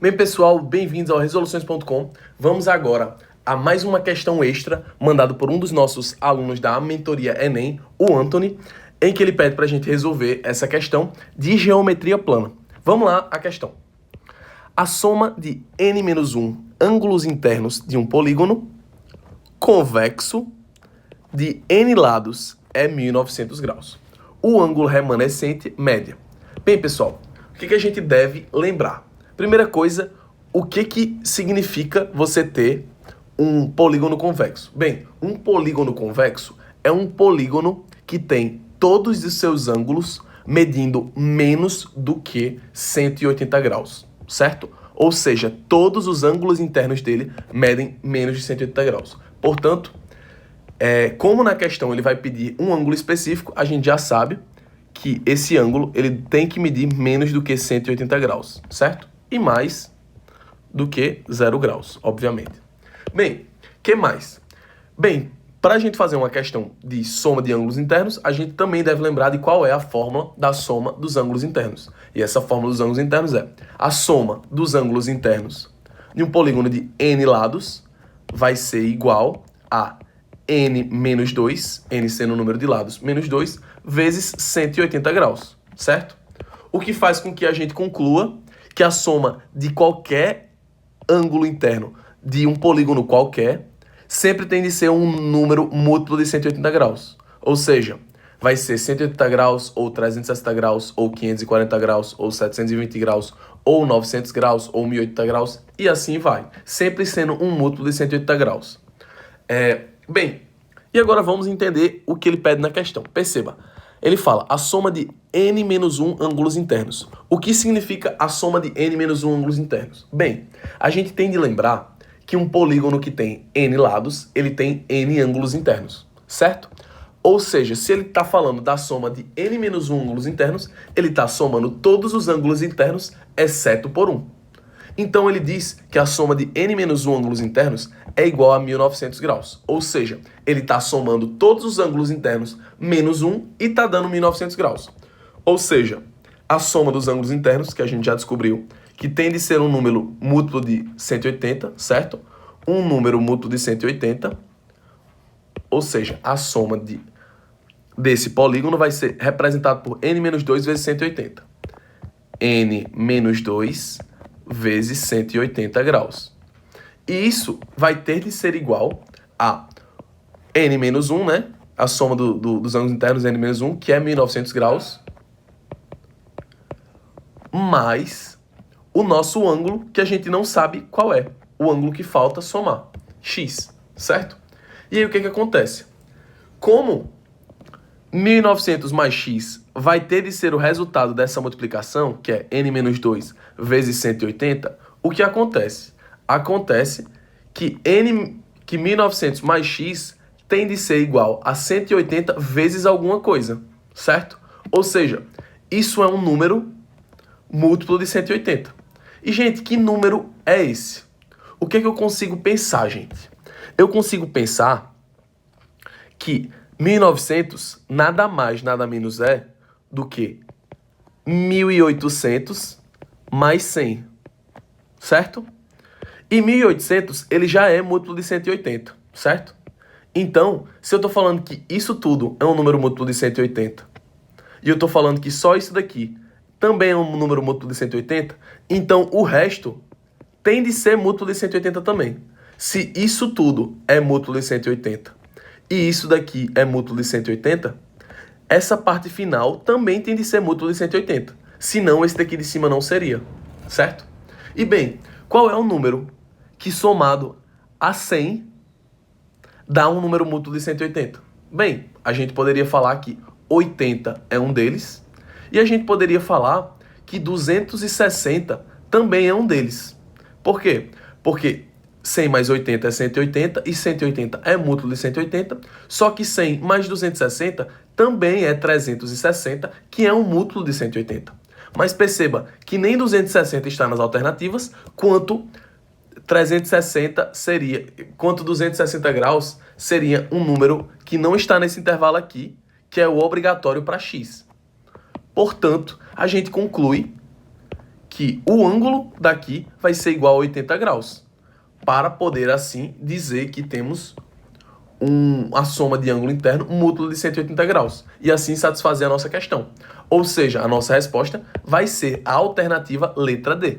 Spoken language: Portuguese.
Bem, pessoal, bem-vindos ao Resoluções.com. Vamos agora a mais uma questão extra mandada por um dos nossos alunos da mentoria Enem, o Anthony, em que ele pede para a gente resolver essa questão de geometria plana. Vamos lá, a questão. A soma de n-1 ângulos internos de um polígono convexo de n lados é 1900 graus. O ângulo remanescente, média. Bem, pessoal, o que a gente deve lembrar? Primeira coisa, o que significa você ter um polígono convexo? Bem, um polígono convexo é um polígono que tem todos os seus ângulos medindo menos do que 180 graus, certo? Ou seja, todos os ângulos internos dele medem menos de 180 graus. Portanto, como na questão ele vai pedir um ângulo específico, a gente já sabe que esse ângulo ele tem que medir menos do que 180 graus, certo? E mais do que 0 graus, obviamente. Bem, que mais? Bem, para a gente fazer uma questão de soma de ângulos internos, a gente também deve lembrar de qual é a fórmula da soma dos ângulos internos. E essa fórmula dos ângulos internos é a soma dos ângulos internos de um polígono de n lados vai ser igual a n menos 2, n sendo o número de lados, menos 2, vezes 180 graus, certo? O que faz com que a gente conclua que a soma de qualquer ângulo interno de um polígono qualquer sempre tem de ser um número múltiplo de 180 graus. Ou seja, vai ser 180 graus, ou 360 graus, ou 540 graus, ou 720 graus, ou 900 graus, ou 1080 graus, e assim vai. Sempre sendo um múltiplo de 180 graus. Bem, e agora vamos entender o que ele pede na questão. Perceba, ele fala a soma de n-1 ângulos internos. O que significa a soma de n-1 ângulos internos? Bem, a gente tem de lembrar que um polígono que tem n lados, ele tem n ângulos internos, certo? Ou seja, se ele está falando da soma de n-1 ângulos internos, ele está somando todos os ângulos internos, exceto por um. Então ele diz que a soma de n-1 ângulos internos é igual a 1900 graus. Ou seja, ele está somando todos os ângulos internos menos um e está dando 1900 graus. Ou seja, a soma dos ângulos internos, que a gente já descobriu, que tem de ser um número múltiplo de 180, certo? Um número múltiplo de 180. Ou seja, a soma desse polígono vai ser representado por n-2 vezes 180. n-2 vezes 180 graus. E isso vai ter de ser igual a n-1, né? A soma dos ângulos internos n-1, que é 1900 graus, mais o nosso ângulo, que a gente não sabe qual é. O ângulo que falta somar, x, certo? E aí o que acontece? Como 1900 mais x vai ter de ser o resultado dessa multiplicação, que é n-2 vezes 180, o que acontece? Acontece que 1900 mais x tem de ser igual a 180 vezes alguma coisa, certo? Ou seja, isso é um número múltiplo de 180. E, gente, que número é esse? O que eu consigo pensar, gente? Eu consigo pensar que 1900 nada mais, nada menos é do que 1800 mais 100, certo? E 1800 ele já é múltiplo de 180, certo? Então, se eu estou falando que isso tudo é um número múltiplo de 180, e eu estou falando que só isso daqui também é um número múltiplo de 180, então o resto tem de ser múltiplo de 180 também. Se isso tudo é múltiplo de 180 e isso daqui é múltiplo de 180, essa parte final também tem de ser múltiplo de 180. Senão esse daqui de cima não seria, certo? E bem, qual é o número que somado a 100 dá um número múltiplo de 180? Bem, a gente poderia falar que 80 é um deles, e a gente poderia falar que 260 também é um deles. Por quê? Porque 100 mais 80 é 180 e 180 é múltiplo de 180, só que 100 mais 260 também é 360, que é um múltiplo de 180. Mas perceba que nem 260 está nas alternativas, quanto 260 graus seria um número que não está nesse intervalo aqui, que é o obrigatório para x. Portanto, a gente conclui que o ângulo daqui vai ser igual a 80 graus, para poder assim dizer que temos a soma de ângulo interno múltiplo de 180 graus, e assim satisfazer a nossa questão. Ou seja, a nossa resposta vai ser a alternativa letra D.